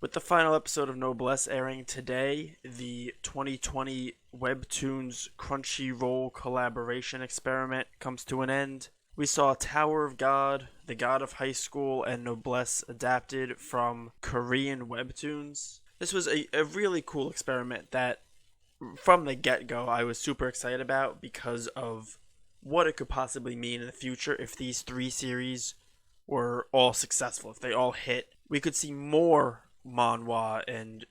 With the final episode of Noblesse airing today, the 2020 Webtoons Crunchyroll collaboration experiment comes to an end. We saw Tower of God, The God of High School, and Noblesse adapted from Korean Webtoons. This was a really cool experiment that, from the get-go, I was super excited about because of what it could possibly mean in the future if these three series were all successful, if they all hit. We could see more manhwa and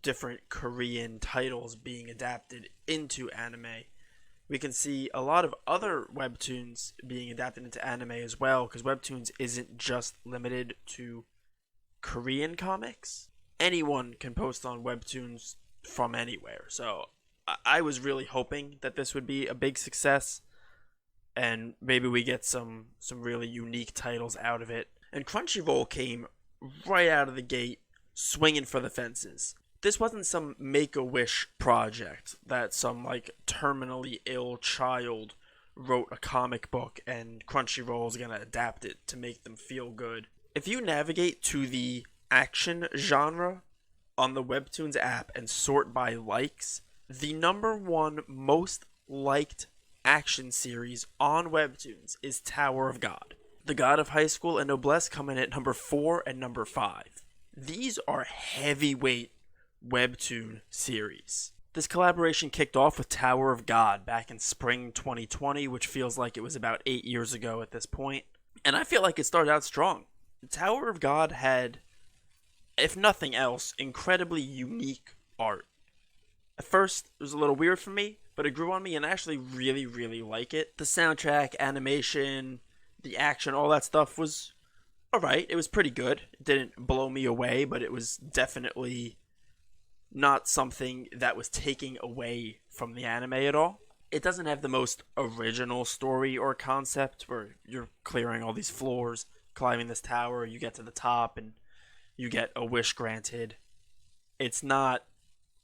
different Korean titles being adapted into anime. We can see a lot of other webtoons being adapted into anime as well, because webtoons isn't just limited to Korean comics. Anyone can post on webtoons from anywhere. So I was really hoping that this would be a big success, and maybe we get some really unique titles out of it. And Crunchyroll came right out of the gate swinging for the fences. This wasn't some Make-A-Wish project that some terminally ill child wrote a comic book and Crunchyroll is gonna adapt it to make them feel good. If you navigate to the action genre on the Webtoons app and sort by likes, the number one most liked action series on Webtoons is Tower of God. The God of High School and Noblesse come in at number 4 and number 5. These are heavyweight Webtoon series. This collaboration kicked off with Tower of God back in spring 2020, which feels like it was about 8 years ago at this point. And I feel like it started out strong. Tower of God had, if nothing else, incredibly unique art. At first, it was a little weird for me, but it grew on me and I actually really, really like it. The soundtrack, animation, the action, all that stuff was alright. It was pretty good. It didn't blow me away, but it was definitely not something that was taking away from the anime at all. It doesn't have the most original story or concept where you're clearing all these floors, climbing this tower, you get to the top, and you get a wish granted. It's not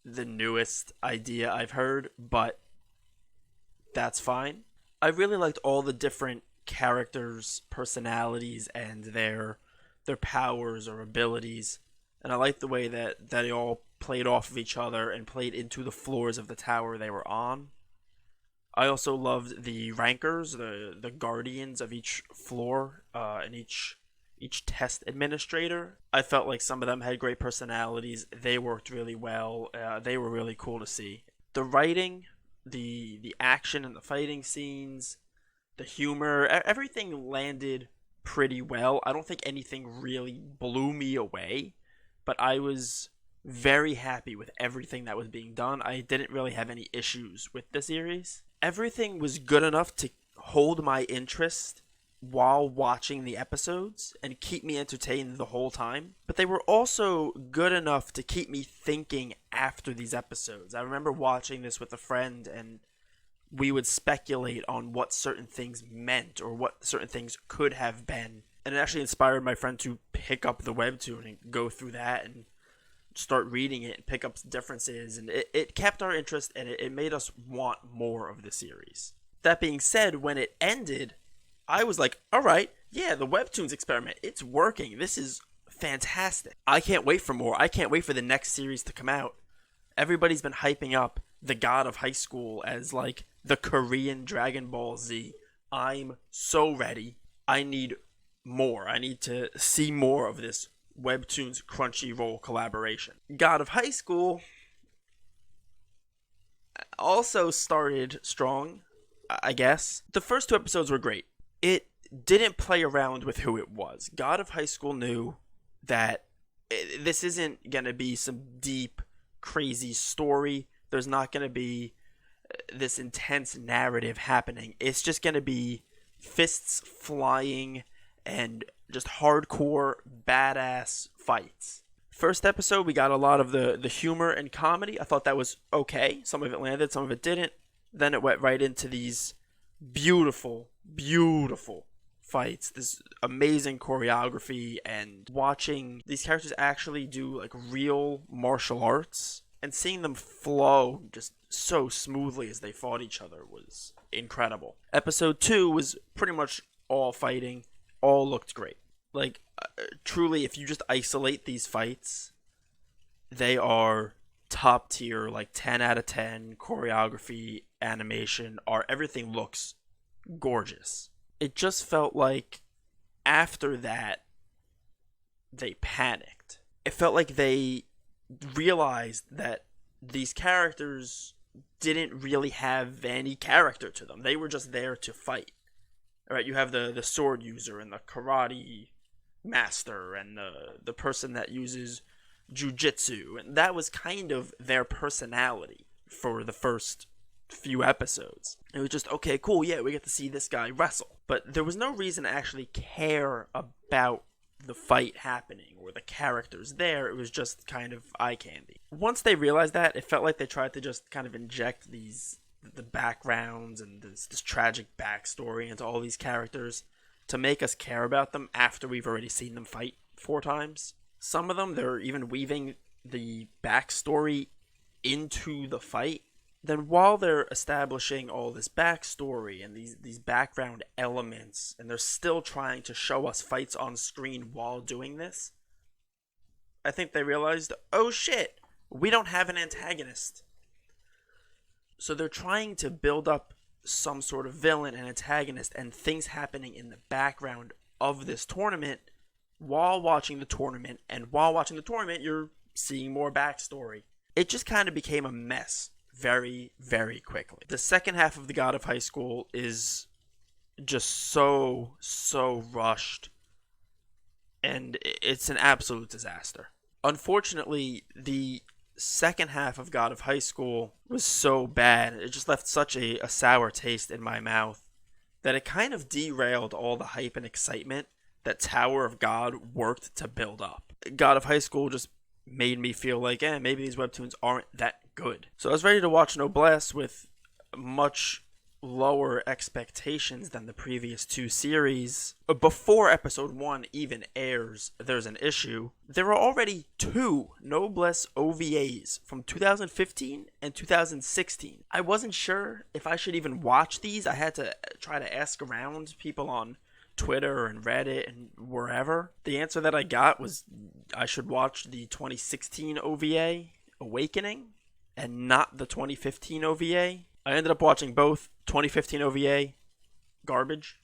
the newest idea I've heard, but that's fine. I really liked all the different characters' personalities and their powers or abilities, and I liked the way that they all played off of each other and played into the floors of the tower they were on. I also loved the rankers, the guardians of each floor, and each test administrator. I felt like some of them had great personalities. They worked really well. They were really cool to see. The writing, the action and the fighting scenes, the humor, everything landed pretty well. I don't think anything really blew me away, but I was very happy with everything that was being done. I didn't really have any issues with the series. Everything was good enough to hold my interest while watching the episodes and keep me entertained the whole time, but they were also good enough to keep me thinking after these episodes. I remember watching this with a friend and we would speculate on what certain things meant or what certain things could have been, and it actually inspired my friend to pick up the webtoon and go through that and start reading it and pick up differences, and it kept our interest and it made us want more of the series. That being said, when it ended, I was like, alright, yeah, the Webtoons experiment, it's working. This is fantastic. I can't wait for more. I can't wait for the next series to come out. Everybody's been hyping up The God of High School as the Korean Dragon Ball Z. I'm so ready. I need more. I need to see more of this Webtoons Crunchyroll collaboration. God of High School also started strong, I guess. The first 2 episodes were great. It didn't play around with who it was. God of High School knew that this isn't going to be some deep, crazy story. There's not going to be this intense narrative happening. It's just going to be fists flying and just hardcore, badass fights. First episode, we got a lot of the humor and comedy. I thought that was okay. Some of it landed, some of it didn't. Then it went right into these beautiful, beautiful fights, this amazing choreography, and watching these characters actually do real martial arts and seeing them flow just so smoothly as they fought each other was incredible. Episode 2 was pretty much all fighting, all looked great. Truly, if you just isolate these fights, They are top tier, like 10 out of 10 choreography, animation, art. Everything looks gorgeous. It just felt like after that, they panicked. It felt like they realized that these characters didn't really have any character to them. They were just there to fight. All right, you have the sword user and the karate master and the person that uses jujitsu, and that was kind of their personality for the first few episodes. It was just, okay, cool, yeah, we get to see this guy wrestle. But there was no reason to actually care about the fight happening or the characters there. It was just kind of eye candy. Once they realized that, it felt like they tried to just kind of inject the backgrounds and this tragic backstory into all these characters to make us care about them after we've already seen them fight 4 times. Some of them, they're even weaving the backstory into the fight. Then while they're establishing all this backstory and these background elements, and they're still trying to show us fights on screen while doing this, I think they realized, oh shit, we don't have an antagonist. So they're trying to build up some sort of villain and antagonist and things happening in the background of this tournament while watching the tournament. And while watching the tournament, you're seeing more backstory. It just kind of became a mess very, very quickly. The second half of The God of High School is just so rushed. And it's an absolute disaster. Unfortunately, the second half of God of High School was so bad, it just left such a sour taste in my mouth that it kind of derailed all the hype and excitement that Tower of God worked to build up. God of High School just made me feel like, maybe these webtoons aren't that good. So I was ready to watch Noblesse with much lower expectations than the previous 2 series. Before episode 1 even airs, there's an issue. There are already 2 Noblesse OVAs from 2015 and 2016. I wasn't sure if I should even watch these. I had to try to ask around people on Twitter and Reddit and wherever. The answer that I got was I should watch the 2016 OVA, Awakening, and not the 2015 OVA. I ended up watching both. 2015 OVA, garbage.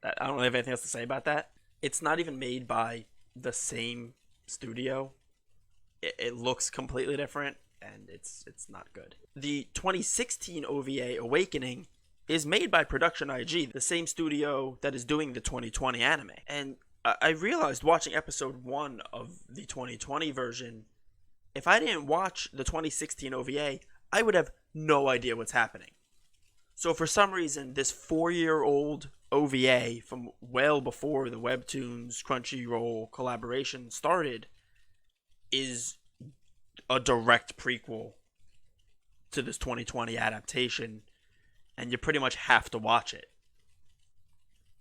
I don't really have anything else to say about that. It's not even made by the same studio. It looks completely different, and it's not good. The 2016 OVA, Awakening, is made by Production IG, the same studio that is doing the 2020 anime. And I realized watching episode 1 of the 2020 version, if I didn't watch the 2016 OVA, I would have no idea what's happening. So for some reason, this 4-year-old OVA from well before the Webtoons Crunchyroll collaboration started is a direct prequel to this 2020 adaptation, and you pretty much have to watch it.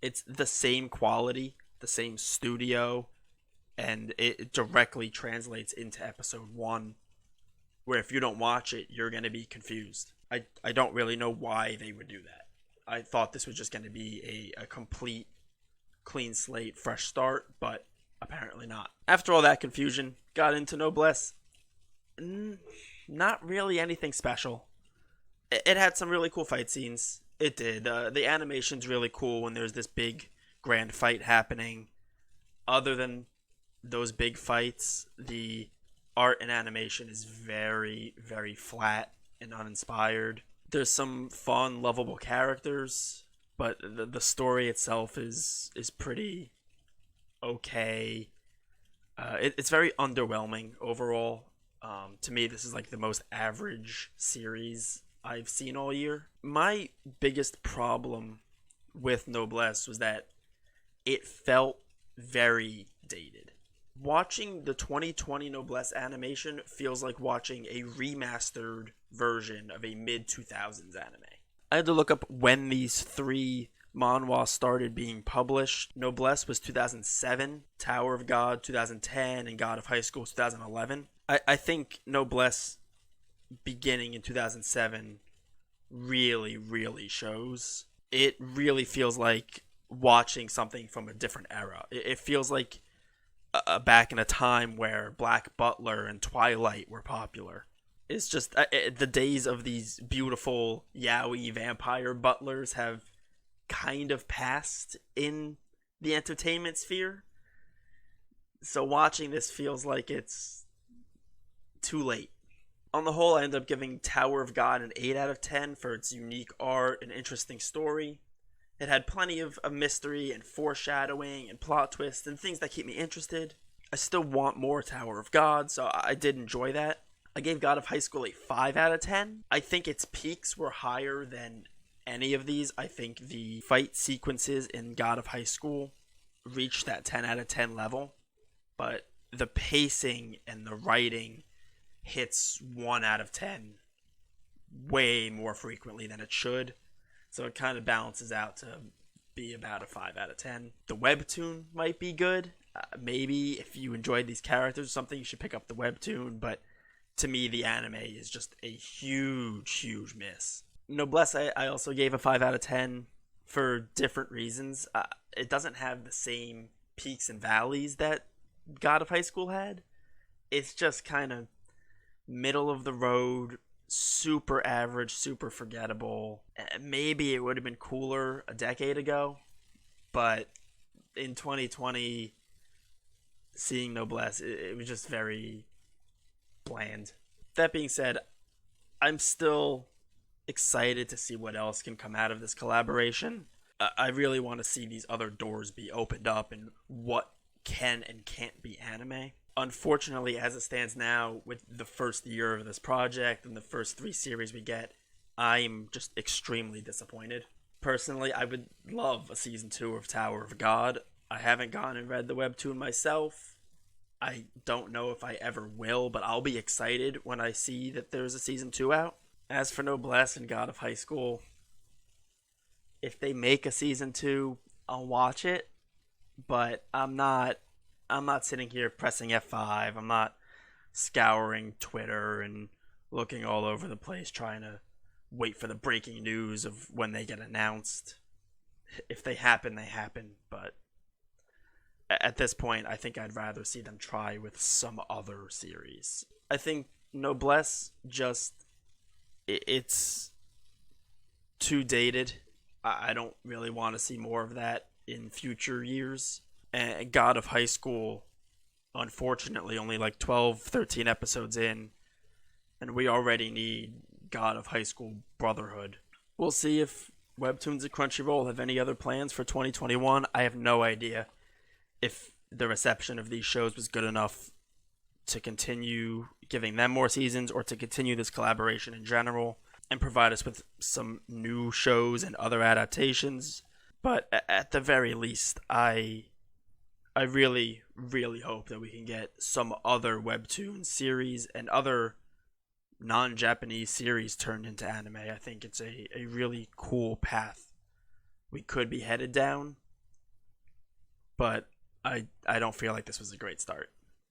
It's the same quality, the same studio, and it directly translates into episode 1, where if you don't watch it, you're going to be confused. I don't really know why they would do that. I thought this was just going to be a complete clean slate, fresh start, but apparently not. After all that confusion, got into Noblesse. Not really anything special. It had some really cool fight scenes. It did. The animation's really cool when there's this big grand fight happening. Other than those big fights, the art and animation is very, very flat and uninspired. There's some fun, lovable characters, but the story itself is pretty okay. It's very underwhelming overall. To me, this is like the most average series I've seen all year. My biggest problem with Noblesse was that it felt very dated. Watching the 2020 Noblesse animation feels like watching a remastered version of a mid-2000s anime. I had to look up when these 3 manhwa started being published. Noblesse was 2007, Tower of God 2010, and God of High School 2011. I think Noblesse beginning in 2007 really, really shows. It really feels like watching something from a different era. It feels like back in a time where Black Butler and Twilight were popular. It's just the days of these beautiful yaoi vampire butlers have kind of passed in the entertainment sphere. So watching this feels like it's too late. On the whole, I end up giving Tower of God an 8 out of 10 for its unique art and interesting story. It had plenty of mystery and foreshadowing and plot twists and things that keep me interested. I still want more Tower of God, so I did enjoy that. I gave God of High School a 5 out of 10. I think its peaks were higher than any of these. I think the fight sequences in God of High School reached that 10 out of 10 level, but the pacing and the writing hits 1 out of 10 way more frequently than it should. So it kind of balances out to be about a 5 out of 10. The webtoon might be good. Maybe if you enjoyed these characters or something, you should pick up the webtoon, but to me, the anime is just a huge miss. Noblesse, I also gave a 5 out of 10 for different reasons. It doesn't have the same peaks and valleys that God of High School had. It's just kind of middle of the road, super average, super forgettable. Maybe it would have been cooler a decade ago, but in 2020, seeing Noblesse, it was just very bland. That being said, I'm still excited to see what else can come out of this collaboration. I really want to see these other doors be opened up and what can and can't be anime. Unfortunately, as it stands now, with the first year of this project and the first 3 series we get, I'm just extremely disappointed. Personally, I would love a season 2 of Tower of God. I haven't gone and read the webtoon myself. I don't know if I ever will, but I'll be excited when I see that there's a season 2 out. As for Noblesse and God of High School, if they make a season 2, I'll watch it, but I'm not sitting here pressing F5. I'm not scouring Twitter and looking all over the place trying to wait for the breaking news of when they get announced. If they happen, they happen, but at this point, I think I'd rather see them try with some other series. I think Noblesse it's too dated. I don't really want to see more of that in future years. And God of High School, unfortunately, only like 12, 13 episodes in, and we already need God of High School Brotherhood. We'll see if Webtoons and Crunchyroll have any other plans for 2021. I have no idea if the reception of these shows was good enough to continue giving them more seasons or to continue this collaboration in general and provide us with some new shows and other adaptations. But at the very least, I really hope that we can get some other Webtoon series and other non-Japanese series turned into anime. I think it's a really cool path we could be headed down, but I don't feel like this was a great start.